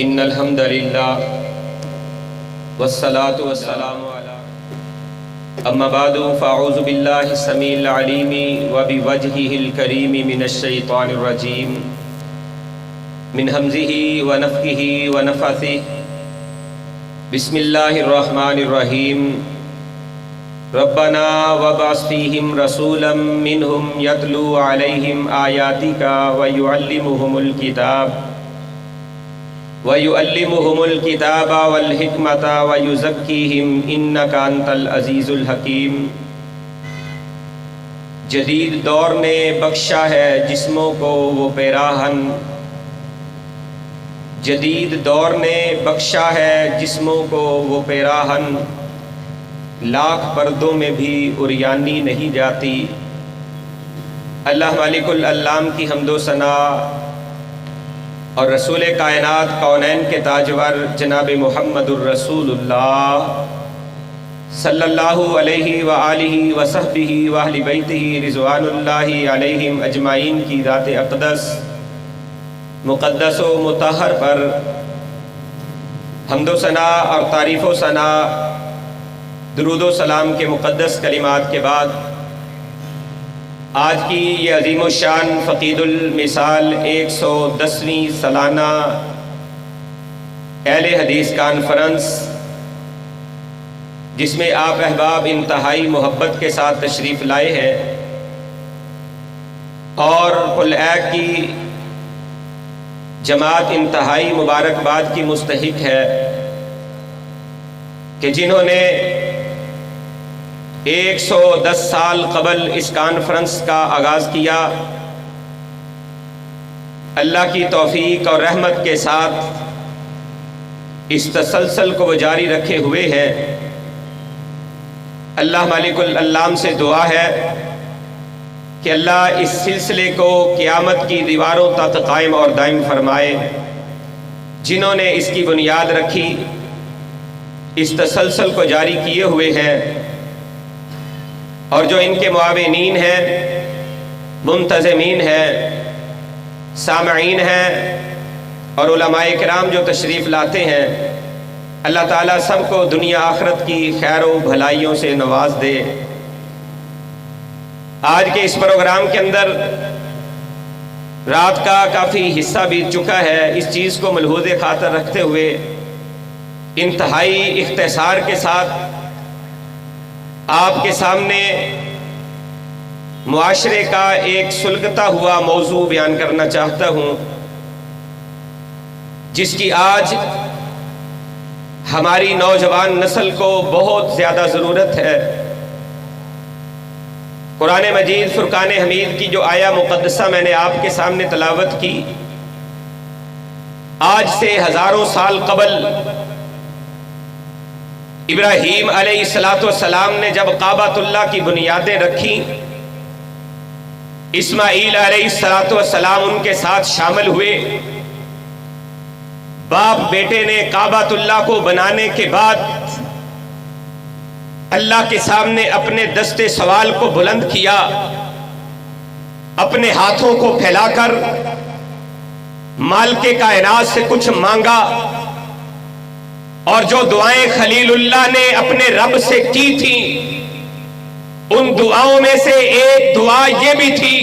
ان الحمد للہ والصلاة والسلام علی اما بعد فاعوذ باللہ السمیع العلیم وبوجہہ الکریم من الشیطان الرجیم من ہمزہ ونفخہ ونفثہ بسم اللہ الرحمن الرحیم ربنا وابعث فیہم رسولا منہم یتلو علیہم آیاتک ویعلمہم الکتاب وَيُعَلِّمُهُمُ الْكِتَابَ وَالْحِكْمَةَ وَيُزَكِّيهِمْ إِنَّكَ أَنْتَ الْعَزِيزُ الْحَكِيمُ۔ جدید دور نے بخشا ہے جسموں کو وہ پیراہن، جدید دور نے بخشا ہے جسموں کو وہ پیراہن، لاکھ پردوں میں بھی عریانی نہیں جاتی۔ اللہ مالک العلام کی حمد و ثنا اور رسول کائنات کونین کے تاجور جناب محمد الرسول اللہ صلی اللہ علیہ وآلہ وصحبہ واہل بیتہ رضوان اللہ علیہم اجمعین کی ذات اقدس مقدس و مطہر پر حمد و ثنا اور تعریف و ثنا درود و سلام کے مقدس کلمات کے بعد آج کی یہ عظیم الشان فقید المثال 110ویں سالانہ اہل حدیث کانفرنس، جس میں آپ احباب انتہائی محبت کے ساتھ تشریف لائے ہیں اور کل ایک کی جماعت انتہائی مبارکباد کی مستحق ہے کہ جنہوں نے 110 سال قبل اس کانفرنس کا آغاز کیا، اللہ کی توفیق اور رحمت کے ساتھ اس تسلسل کو وہ جاری رکھے ہوئے ہیں۔ اللہ مالک العلام سے دعا ہے کہ اللہ اس سلسلے کو قیامت کی دیواروں تک قائم اور دائم فرمائے۔ جنہوں نے اس کی بنیاد رکھی، اس تسلسل کو جاری کیے ہوئے ہیں، اور جو ان کے معاونین ہیں، منتظمین ہیں، سامعین ہیں اور علماء کرام جو تشریف لاتے ہیں، اللہ تعالیٰ سب کو دنیا آخرت کی خیر و بھلائیوں سے نواز دے۔ آج کے اس پروگرام کے اندر رات کا کافی حصہ بیت چکا ہے، اس چیز کو ملحوظ خاطر رکھتے ہوئے انتہائی اختصار کے ساتھ آپ کے سامنے معاشرے کا ایک سلگتا ہوا موضوع بیان کرنا چاہتا ہوں، جس کی آج ہماری نوجوان نسل کو بہت زیادہ ضرورت ہے۔ قرآن مجید فرقان حمید کی جو آیہ مقدسہ میں نے آپ کے سامنے تلاوت کی، آج سے ہزاروں سال قبل ابراہیم علیہ السلام نے جب کعبۃ اللہ کی بنیادیں رکھی، اسماعیل علیہ السلام ان کے ساتھ شامل ہوئے، باپ بیٹے نے کعبۃ اللہ کو بنانے کے بعد اللہ کے سامنے اپنے دستے سوال کو بلند کیا، اپنے ہاتھوں کو پھیلا کر مالک کائنات سے کچھ مانگا، اور جو دعائیں خلیل اللہ نے اپنے رب سے کی تھیں، ان دعاؤں میں سے ایک دعا یہ بھی تھی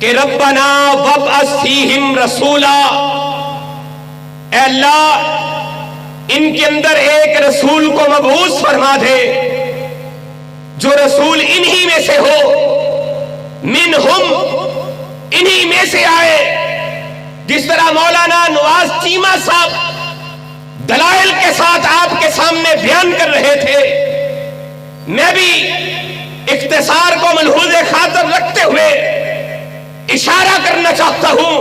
کہ ربنا وابعث فیہم رسولا، اے اللہ ان کے اندر ایک رسول کو مبعوث فرما دے جو رسول انہی میں سے ہو، منہم انہی میں سے آئے۔ جس طرح مولانا نواز چیمہ صاحب دلائل کے ساتھ آپ کے سامنے بیان کر رہے تھے، میں بھی اختصار کو ملحوظ خاطر رکھتے ہوئے اشارہ کرنا چاہتا ہوں،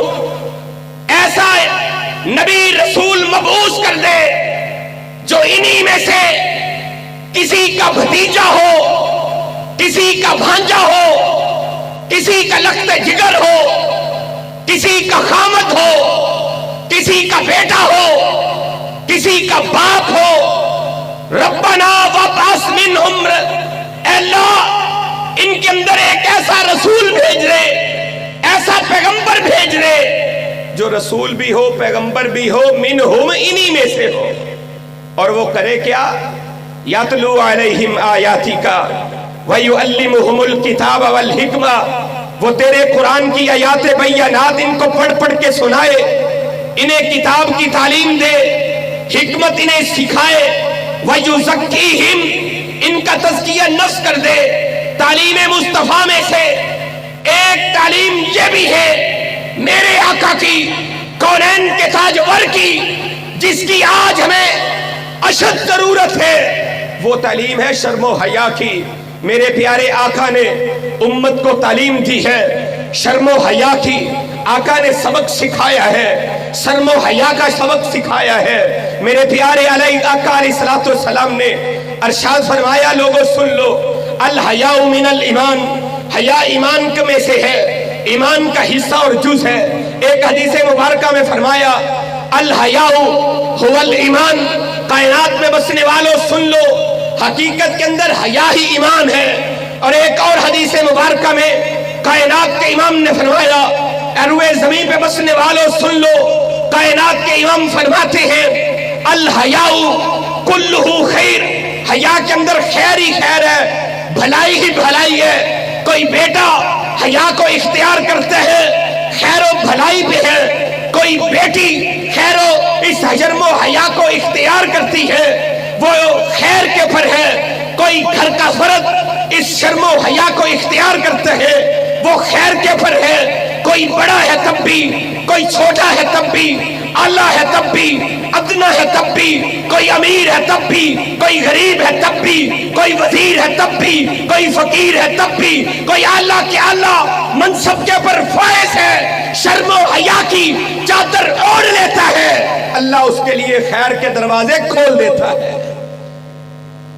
ایسا نبی رسول مبعوث کر دے جو انہی میں سے کسی کا بھتیجا ہو، کسی کا بھانجا ہو، کسی کا لخت جگر ہو، کسی کا خامد ہو، کسی کا بیٹا ہو، کسی کا باپ ہو۔ ربنا وابعث منہم، اے اللہ ان کے اندر ایک ایسا رسول بھیج دے، ایسا پیغمبر بھیج دے जो रसूल भी हो, पैगंबर भी हो, मिनहुम, इन्हीं में से हो। और वो करे क्या? यतलू अलैहिम आयातिका व युअल्लिमुहुमुल किताब वल हिकमा, वो तेरे कुरान की आयात बैयनात इनको पढ़ पढ़ के सुनाए, इन्हें किताब की तालीम दे, हिकमत इन्हें सिखाए, व युज़क्कीहिम, इनका तज़किया नफ्स कर दे। तालीम मुस्तफ़ा में से एक तालीम ये भी है मेरे आका की, कौनैन के ताजवर की, जिसकी आज हमें अशद जरूरत है। वो तालीम है शर्मो हया की। मेरे प्यारे आका ने उम्मत को तालीम दी है शर्मो हया की। आका ने सबक सिखाया है, शर्मो हया का सबक सिखाया है। मेरे प्यारे आका अलैहिस्सलातु वस्सलाम ने अरशाद फरमाया, लोगों सुन लो, अल हयाउ मिनल ईमान, हया ईमान में से है, ईमान का हिस्सा और जुज है। एक हदीस मुबारका में फरमाया, अल हयाउ हुवल ईमान, कायनात में बसने वालों सुन लो, हकीकत के अंदर हया ही ईमान है। और एक और हदीस मुबारका में कायनात के इमाम ने फरमाया, अरुए जमीन पे बसने वालों सुन लो, कायनात के इमाम फरमाते हैं, अल हयाउ कुल्लुहु खैर, हया के अंदर खैर ही खैर है, भलाई ही भलाई है। कोई बेटा हया को इख्तियार करते हैं, खैरो भलाई पे है। कोई बेटी खैरो इस हजरमो हया को इख्तियार करती है, वो खैर के ऊपर है। कोई घर का फर्द इस शर्मो हया को इख्तियार करते हैं, वो खैर के ऊपर है। कोई बड़ा है तब भी, कोई छोटा है तब भी, आला है तब भी, अदना है तब भी, कोई अमीर है तब भी, कोई गरीब है तब भी, कोई वजीर है तब भी, कोई फकीर है तब भी, कोई आला के आला मनसब के ऊपर फायज है, शर्मो हया की चादर ओढ़ लेता है, अल्लाह उसके लिए खैर के दरवाजे खोल देता है।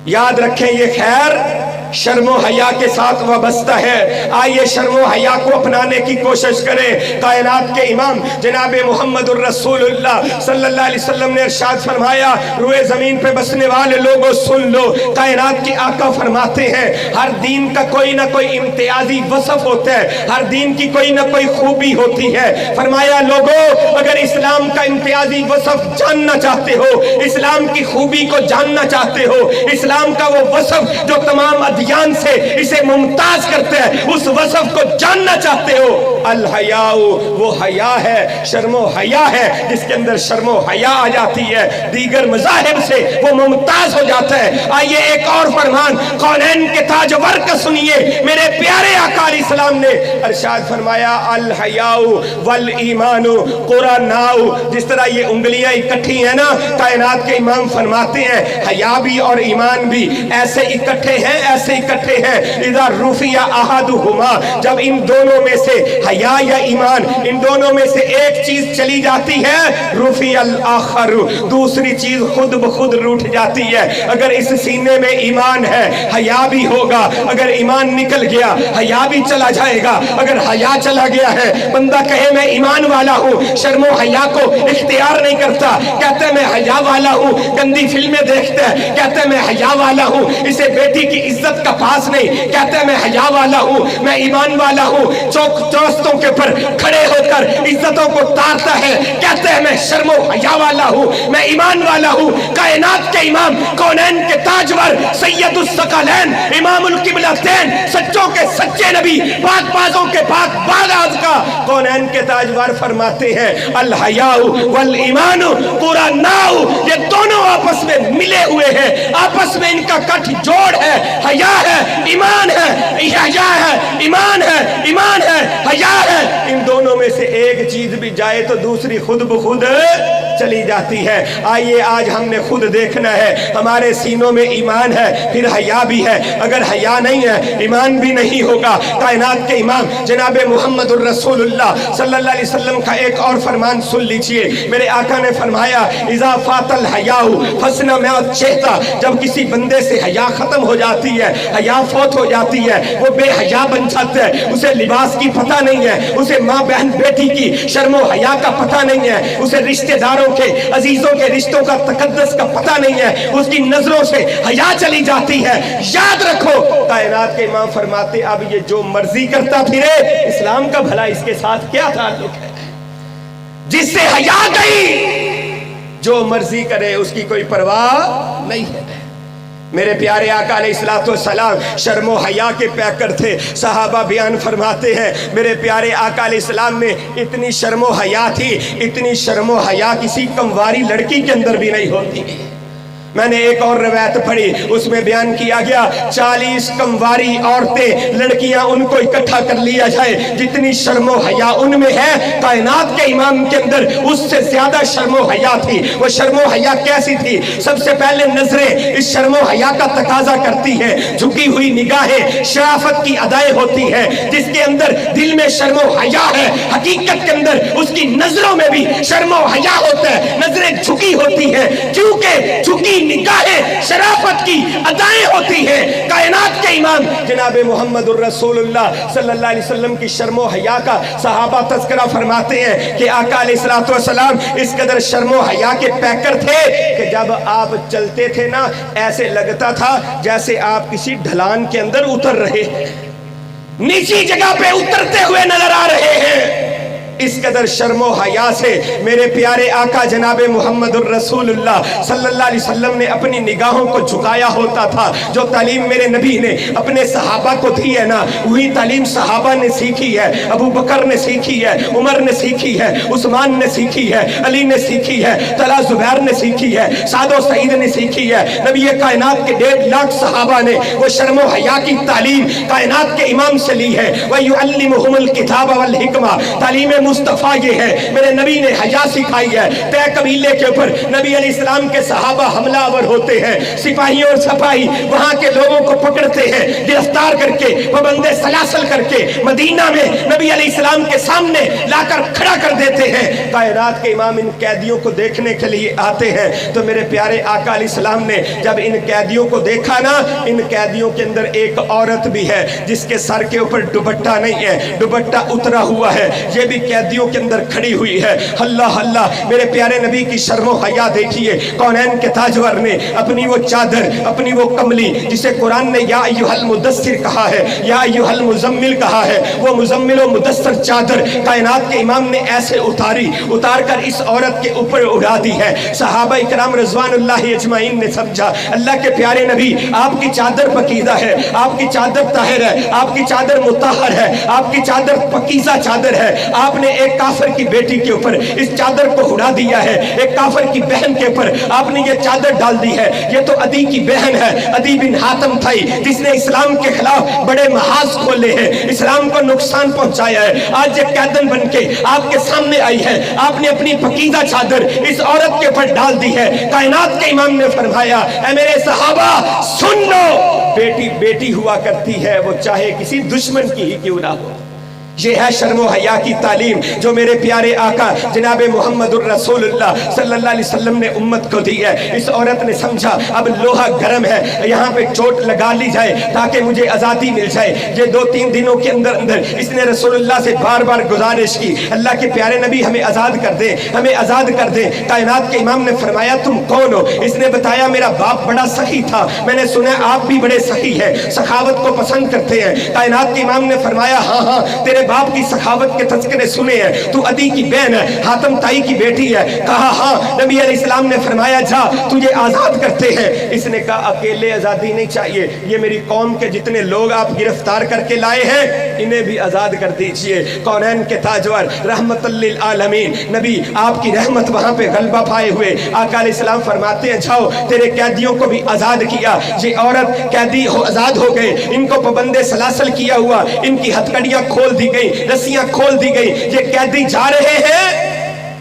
याद रखें, ये खैर शर्मो हया के साथ वाबस्ता है। आइए शर्मो हया को अपनाने की कोशिश करें। कायनात के इमाम जनाब मुहम्मदुर रसूलुल्लाह सल्लल्लाहु अलैहि वसल्लम ने इरशाद फरमाया, रुए जमीन पे बसने वाले लोगों सुन लो, कायनात के आका फरमाते हैं, हर दीन का कोई ना कोई इम्तियाजी वसफ होता है, हर दीन की कोई ना कोई खूबी होती है। फरमाया, लोगों अगर इस्लाम का इम्तियाजी वसफ जानना चाहते हो, इस्लाम की खूबी को जानना चाहते हो, इस्लाम का वो वसफ जो तमाम अदियान से इसे मुमताज करते हैं, उस वसफ को जानना चाहते हो, अल हयाउ, वो हया है, शर्मो हया है, जिसके अंदर शर्मो हया आ जाती है, दीगर मज़ाहिब से वो मुमताज हो जाता है। आइए एक और फरमान कौनैन के ताजवर का सुनिए। मेरे प्यारे आका अलैहिस्सलाम ने इरशाद फरमाया, अल हयाउ वल ईमानु कुरानाउ। जिस तरह ये उंगलियां इकट्ठी है ना, कायनात के इमाम फरमाते हैं, हया भी और ईमान भी ऐसे इकट्ठे हैं, ऐसे इकट्ठे हैं। इज़ा रुफिया अहादुहुमा, जब इन दोनों में से हया या ईमान, इन दोनों में से एक चीज चली जाती है, रुफियल आखर, दूसरी चीज खुद ब खुद रूठ जाती है। अगर इस सीने में ईमान है, हया भी होगा। अगर ईमान निकल गया, हया भी चला जाएगा। अगर हया चला गया है, बंदा कहे मैं ईमान वाला हूँ, शर्मो हया को इख्तियार नहीं करता, कहता है मैं हया वाला हूँ, गंदी फिल्में देखता है, कहता है मैं हया वाला हूँ, इसे बेटी की इज्जत का पास नहीं, कहता है मैं हया वाला हूँ, मैं ईमान वाला हूँ, चौस्तों के ऊपर खड़े होकर इज्जतों को तारता है, कहते हैं मैं शर्मो हया वाला हूँ, मैं ईमान वाला हूँ। कायनात के इमाम, कौनैन के ताजवर, सैयदुस सकलैन, इमामुल किबलतैन, सच्चों के सच्चे नबी, पाकबाजों के पाकबाज का कौनैन के ताजवर फरमाते हैं, अल हयाउ वल ईमानु कुरानाउ, ये दोनों आपस में मिले हुए हैं, आपस में इनका गठ जोड़ है। हया है, ईमान है, हया है, ईमान है, ईमान है, हया है। इन दोनों में से एक चीज भी जाए तो दूसरी खुद ब खुद चली जाती है। आइए आज हमने खुद देखना है, हमारे सीनों में ईमान है, फिर हया भी है। अगर हया नहीं है, ईमान भी नहीं होगा। कायनात के इमाम जनाब मुहम्मदुर रसूलुल्लाह सल्लल्लाहु अलैहि वसल्लम का एक और फरमान सुन लीजिए। मेरे आका ने फरमाया, इज़ा फातल हयाउ फसना में चेहता, जब किसी बंदे से हया खत्म हो जाती है, हया फौत हो जाती है, वो बेहया बन जाता है, उसे लिबास की पता नहीं है, उसे माँ बहन बेटी की शर्मो हया का पता नहीं है, उसे रिश्तेदारों के अजीजों के रिश्तों का तकद्दस का पता नहीं है, उसकी नजरों से हया चली जाती है। याद रखो, कायनात के इमाम फरमाते, अब ये जो मर्जी करता फिरे, इस्लाम का भला इसके साथ क्या ताल्लुक है। जिससे हया गई, जो मर्जी करे उसकी कोई परवाह नहीं है। मेरे प्यारे आका अलैहिस्सलाम शर्मो हया के पैकर थे। सहाबा बयान फरमाते हैं मेरे प्यारे आका अलैहिस्सलाम में इतनी शर्मो हया थी, इतनी शर्मो हया किसी कमवारी लड़की के अंदर भी नहीं होती। मैंने एक और रवायत पढ़ी, उसमें बयान किया गया 40 कमवारी औरतें, लड़कियां, उनको इकट्ठा कर लिया जाए, जितनी शर्मो हया उनमें है कायनात के इमाम के अंदर उससे ज्यादा शर्मो हया थी। वो शर्मो हया कैसी थी? सबसे पहले नजरें इस शर्मो हया का तकाजा करती है, झुकी हुई निगाहें शराफत की अदाएं होती है। जिसके अंदर दिल में शर्मो हया है, हकीकत के अंदर उसकी नजरों में भी शर्मो हया होता है, नजरें झुकी होती है, क्योंकि झुकी निगाहें शराफत की अदाएं होती है। कायनात के इमाम जनाब मुहम्मदुर रसूलुल्लाह सल्लल्लाहु अलैहि वसल्लम की शर्मो हया का सहाबा तज़किरा फरमाते हैं कि आका अलैहिस्सलातु वस्सलाम इस कदर शर्मो हया के पैकर थे कि जब आप चलते थे ना, ऐसे लगता था जैसे आप किसी ढलान के अंदर उतर रहे हैं, नीची जगह पे उतरते हुए नजर आ रहे हैं। इस कदर शर्मो हया से मेरे प्यारे आका जनाबे मुहम्मदुर रसूलुल्लाह सल्लल्लाहु अलैहि वसल्लम ने अपनी निगाहों को झुकाया होता था। जो तालीम मेरे नबी ने अपने सहाबा को दी है ना, वही तालीम सहाबा ने सीखी है, अबू बकर ने सीखी है, उमर ने सीखी है, उस्मान ने सीखी है, अली ने सीखी है, तला जुबैर ने सीखी है, सादो सईद ने सीखी है। नबी कायनात के 1.5 लाख सहाबा ने वो शर्मो हया की तालीम कायनात के इमाम से ली है। वह युअल्लिमुहुमुल किताब वल हिकमा, तालीम मुस्तफा ये है, मेरे नबी ने हया सिखाई है। तय कबीले के ऊपर नबी अलैहिस्सलाम के सहाबा हमलावर होते हैं, सिपाही और सिपाही वहां के लोगों को पकड़ते हैं, गिरफ्तार करके पाबंदे सलासल करके मदीना में नबी अलैहिस्सलाम के सामने लाकर खड़ा कर देते हैं। कायनात के इमाम इन कैदियों को देखने के लिए आते हैं। तो मेरे प्यारे आका अलैहिस्सलाम ने जब इन कैदियों को देखा ना, इन कैदियों के अंदर एक औरत भी है जिसके सर के ऊपर दुपट्टा नहीं है, दुपट्टा उतरा हुआ है, ये भी कैदियों के अंदर खड़ी हुई है। अल्लाह अल्लाह, मेरे प्यारे नबी की शर्मो हया देखिए। कौनैन के ताजवर ने अपनी वो चादर, अपनी वो कमली जिसे कुरान ने या अय्युहल मुदस्सिर कहा है, या अय्युहल मुजम्मिल कहा है, वो मुजम्मिल और मुदस्सिर चादर कायनात के इमाम ने ऐसे उतारी, उतार कर इस औरत के ऊपर उड़ा दी है। सहाबा इकराम रिज़वानुल्लाहि अजमाइन ने समझा अल्लाह के प्यारे नबी आपकी चादर पकीज़ा है, आपकी चादर ताहिर है, आपकी चादर मुताहर है, आपकी चादर पकीज़ा चादर है। आपने एक काफिर की बेटी के ऊपर इस चादर को उड़ा दिया है, एक काफिर की बहन के ऊपर आपने ये चादर डाल दी है। ये तो अदी की बहन है, अदी बिन हातम थी जिसने इस्लाम के खिलाफ बड़े महाज खोले हैं, इस्लाम को नुकसान पहुंचाया है। आज ये कैदन बन के आपके सामने आई है, आपने अपनी पकीज़ा चादर इस औरत के ऊपर डाल दी है। कायनात के इमाम ने फरमाया ऐ मेरे सहाबा सुन लो, बेटी बेटी हुआ करती है, वो चाहे किसी दुश्मन की ही क्यों ना हो। ये है शर्मो हया की तालीम जो मेरे प्यारे आका जनाबे मुहम्मदुर रसूलुल्लाह सल्लल्लाहु अलैहि वसल्लम ने उम्मत को दी है। इस औरत ने समझा अब लोहा गर्म है, यहाँ पे चोट लगा ली जाए ताकि मुझे आज़ादी मिल जाए। ये 2-3 दिनों के अंदर अंदर इसने रसूलुल्लाह से बार बार गुजारिश की, अल्लाह के प्यारे नबी हमें आज़ाद कर दे, हमें आज़ाद कर दे। कायनात के इमाम ने फरमाया तुम कौन हो? इसने बताया मेरा बाप बड़ा सखी था, मैंने सुना आप भी बड़े सखी हैं, सखावत को पसंद करते हैं। कायनात के इमाम ने फरमाया हाँ हाँ तेरे बाप की सखावत के तज़किरे सुने हैं, तू अदी की बहन है, हातम ताई की बेटी है। कहा हाँ। नबी अलैहिस्सलाम ने फरमाया जा तुझे आज़ाद करते हैं। इसने कहा अकेले आज़ादी नहीं चाहिए, ये मेरी कौम के जितने लोग आप गिरफ्तार करके लाए हैं इन्हें भी आज़ाद कर दीजिए। कौनैन के ताजवर रहमतुल लिल आलमीन नबी आपकी रहमत वहाँ पे गलबा पाए हुए आका अलैहिस्सलाम फरमाते हैं जाओ तेरे कैदियों को भी आज़ाद किया। ये औरत कैदी आज़ाद हो गए, इनको पाबंदे सलासल किया हुआ, इनकी हथकड़ियाँ खोल दी गई, रस्सियां खोल दी गई। ये कैदी जा रहे हैं,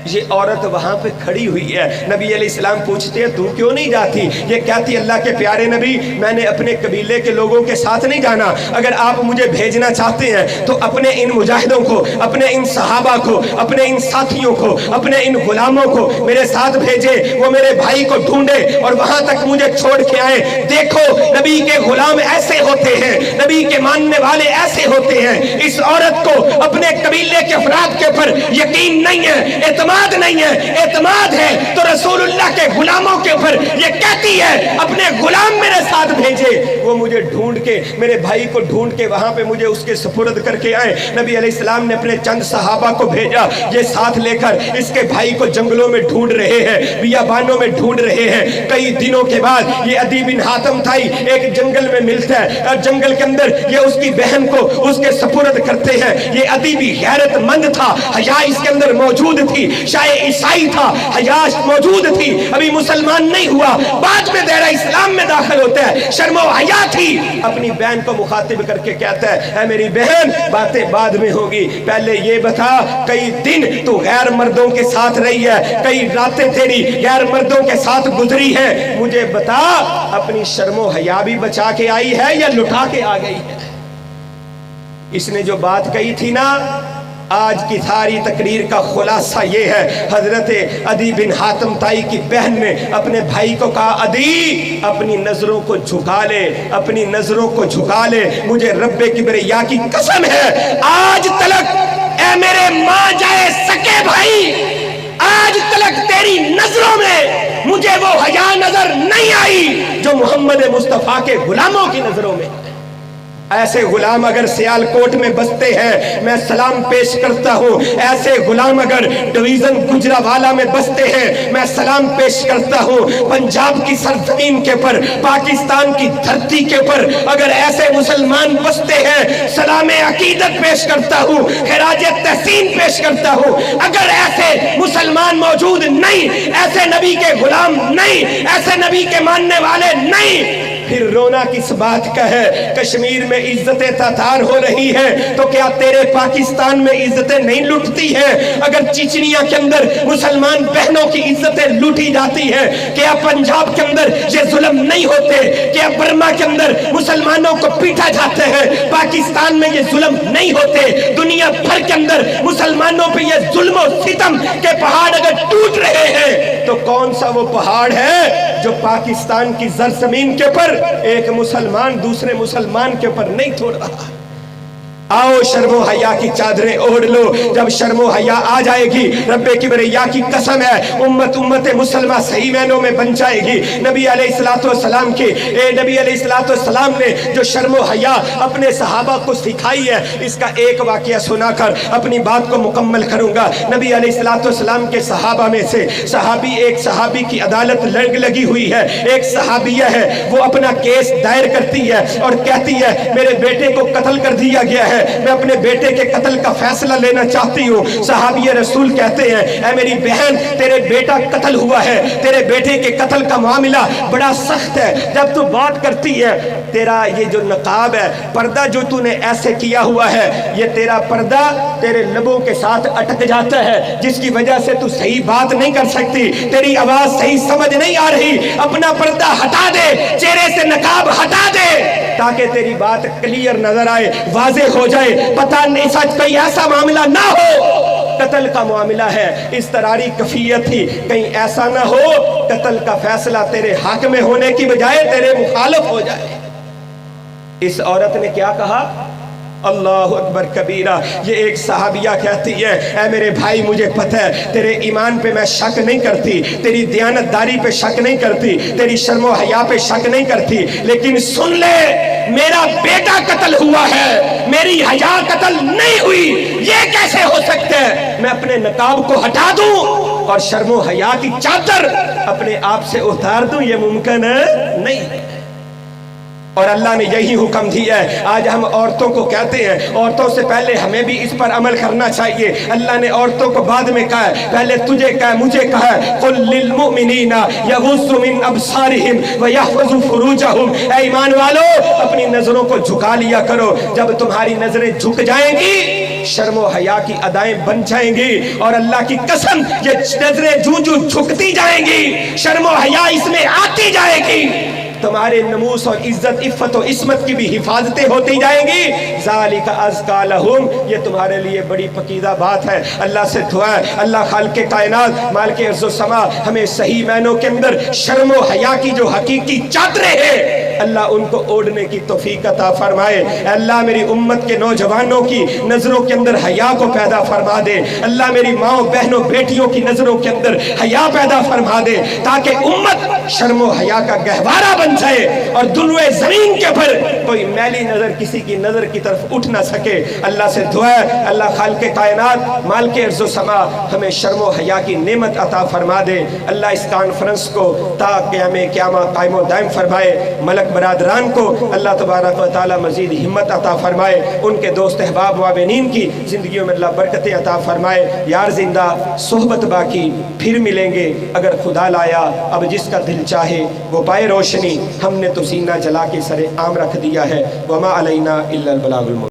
ये औरत वहां पे खड़ी हुई है। नबी अलैहिस्सलाम पूछते हैं तू क्यों नहीं जाती? ये कहती अल्लाह के प्यारे नबी मैंने अपने कबीले के लोगों के साथ नहीं जाना, अगर आप मुझे भेजना चाहते हैं तो अपने इन मुजाहिदों को, अपने इन सहाबा को, अपने इन साथियों को, अपने इन गुलामों को मेरे साथ भेजे, वो मेरे भाई को ढूंढे और वहां तक मुझे छोड़ के आए। देखो नबी के गुलाम ऐसे होते हैं, नबी के मानने वाले ऐसे होते हैं। इस औरत को अपने कबीले के अफराद के ऊपर यकीन नहीं है, एतमाद नहीं है, एतमाद है तो रसूलुल्लाह के गुलामों के ऊपर ये कहती है अपने गुलाम मेरे साथ भेजे, वो मुझे ढूंढ के, मेरे भाई को ढूंढ के वहां पे मुझे उसके सुपुर्द करके आए। नबी अलैहिस्सलाम ने अपने चंद सहाबा को भेजा, ये साथ लेकर इसके भाई को जंगलों में ढूंढ रहे हैं, बियाबानों में ढूंढ रहे हैं। कई दिनों के बाद ये अदी बिन हातिम ताई एक जंगल में मिलता है और जंगल के अंदर ये उसकी बहन को उसके सुपुर्द करते हैं। ये अदी भी गैरतमंद था, हया इसके अंदर मौजूद थी, शायद ईसाई था, हया मौजूद थी, अभी मुसलमान नहीं हुआ, बाद में दायरा इस्लाम में दाखिल होता है, शर्मो हया थी। अपनी बहन को मुखातिब करके कहता है, मेरी बहन बातें बाद में होगी, पहले ये बता कई दिन तू गैर मर्दों के साथ रही है, कई रातें तेरी गैर मर्दों के साथ गुजरी है, मुझे बता अपनी शर्मो हया भी बचा के आई है या लुटा के आ गई है? इसने जो बात कही थी ना, आज की सारी तकरीर का खुलासा ये है, हजरत अदी बिन हातिम ताई की बहन ने अपने भाई को कहा, अदी अपनी नजरों को झुका ले, अपनी नजरों को झुका ले, मुझे रब्बे किबरिया की कसम है आज तलक ऐ मेरे मां जाए सके भाई, आज तलक तेरी नजरों में मुझे वो हया नजर नहीं आई जो मोहम्मद मुस्तफा के गुलामों की नजरों में। ऐसे गुलाम अगर सियालकोट में बसते हैं मैं सलाम पेश करता हूँ, ऐसे गुलाम अगर डिवीजन गुजरावाला में बसते हैं मैं सलाम पेश करता हूँ, पंजाब की सरजमीन के ऊपर, पाकिस्तान की धरती के ऊपर अगर ऐसे मुसलमान बसते हैं सलाम अकीदत पेश करता हूँ, खिराज तहसीन पेश करता हूँ। अगर ऐसे मुसलमान मौजूद नहीं, ऐसे नबी के गुलाम नहीं, ऐसे नबी के मानने वाले नहीं, फिर रोना किस बात का है? कश्मीर में इज्जतें तातार हो रही है तो क्या तेरे पाकिस्तान में इज्जतें नहीं लुटती हैं? अगर चिचनिया के अंदर मुसलमान बहनों की इज्जतें लूटी जाती है, क्या पंजाब के अंदर ये जुल्म नहीं होते? क्या बर्मा के अंदर मुसलमानों को पीटा जाते हैं, पाकिस्तान में ये जुल्म नहीं होते? दुनिया भर के अंदर मुसलमानों पे ये जुल्म और सितम के पहाड़ अगर टूट रहे हैं तो कौन सा वो पहाड़ है जो पाकिस्तान की ज़रज़मीन के ऊपर एक मुसलमान दूसरे मुसलमान के ऊपर नहीं तोड़ रहा? आओ शर्मो हया की चादरें ओढ़ लो, जब शर्मो हया आ जाएगी रब्बे किबरिया की कसम है उम्मत मुसलमा सही मायनों में बन जाएगी। नबी अलैहिस्सलाम के नबी अलैहिस्सलाम ने जो शर्मो हया अपने सहाबा को सिखाई है, इसका एक वाकया सुनाकर अपनी बात को मुकम्मल करूंगा। नबी अलैहिस्सलाम के सहाबा में से एक सहाबी की अदालत लगी हुई है, एक सहाबिया है, वो अपना केस दायर करती है और कहती है मेरे बेटे को कत्ल कर दिया गया है, मैं अपने बेटे के कत्ल का फैसला लेना चाहती हूँ। सहाबी रसूल कहते हैं ऐ मेरी बहन तेरे बेटा कत्ल हुआ है, तेरे बेटे के कत्ल का मामला बड़ा सख्त है। जब तू बात करती है तेरा ये जो नकाब है, पर्दा जो तूने ऐसे किया हुआ है, ये तेरा पर्दा तेरे लबों के साथ अटक जाता है, जिसकी वजह से तू सही बात नहीं कर सकती, तेरी आवाज सही समझ नहीं आ रही। अपना पर्दा हटा दे, चेहरे से नकाब हटा दे ताकि तेरी बात क्लियर नजर आए, वाजे हो जाए, पता नहीं सच कोई ऐसा मामला ना हो कत्ल का मामला है, इस तरारी कफियत थी, कहीं ऐसा ना हो कत्ल का फैसला तेरे हक में होने की बजाय तेरे मुखालिफ हो जाए। इस औरत ने क्या कहा? अल्लाहु अकबर कबीरा। ये एक सहाबिया कहती है ऐ मेरे भाई मुझे पता है तेरे ईमान पे मैं शक नहीं करती, तेरी दयानतदारी पे शक नहीं करती, तेरी शर्मो हया पे शक नहीं करती, लेकिन सुन ले मेरा बेटा कत्ल हुआ है, मेरी हया कत्ल नहीं हुई, ये कैसे हो सकता है? मैं अपने नकाब को हटा दूं और शर्मो हया की चादर अपने आप से उतार दूं, ये मुमकिन नहीं। और अल्लाह ने यही हुक्म दिया है। आज हम औरतों को कहते हैं, औरतों से पहले हमें भी इस पर अमल करना चाहिए। अल्लाह ने औरतों को बाद में कहा है, पहले तुझे कहा, मुझे कहा है कुल लिल मुमिनीना यगुस्सु मिन अबसारिहिम व यहफज़ु फुरूजहुम। ऐ ईमान वालों अपनी नजरों को झुका लिया करो, जब तुम्हारी नजरें झुक जाएंगी शर्मो हया की अदाएं बन जाएंगी, और अल्लाह की कसम ये नजरें जूं झुकती जाएंगी, शर्मो हया इसमें आती जाएगी, तुम्हारे नमूस और इज्जत इफ़्फ़त और इस्मत की भी हिफाजतें होती जाएंगी। ज़ालिका अज़का लहुम, ये तुम्हारे लिए बड़ी पकीदा बात है। अल्लाह से दुआ है अल्लाह खालिक़े कायनात मालिके अर्ज़ व समा हमें सही मायनों के अंदर शर्म व हया की जो हकीकी चादरें हैं اللہ ان کو اوڑھنے کی توفیق عطا فرمائے۔ اللہ میری امت کے نوجوانوں کی نظروں کے اندر حیا کو پیدا فرما دے۔ اللہ میری ماں بہنوں بیٹیوں کی نظروں کے اندر حیا پیدا فرما دے، تاکہ امت شرم و حیا کا گہوارہ بن جائے اور دنوے زمین کے پر کوئی میلی نظر کسی کی نظر کی طرف اٹھ نہ سکے۔ اللہ سے دعا ہے اللہ خالق کائنات مالک ارض و سما ہمیں شرم و حیا کی نعمت عطا فرما دے۔ اللہ اس کانفرنس کو تا قیام قیامت قائم و دائم فرمائے۔ ملک برادران کو اللہ تبارک و تعالی مزید ہمت عطا فرمائے، ان کے دوست احباب معاونین کی زندگیوں میں اللہ برکتیں عطا فرمائے۔ یار زندہ صحبت باقی، پھر ملیں گے اگر خدا لایا، اب جس کا دل چاہے وہ پائے روشنی، ہم نے تو سینہ جلا کے سر عام رکھ دیا ہے۔ وما علینا الا البلاغ المبین۔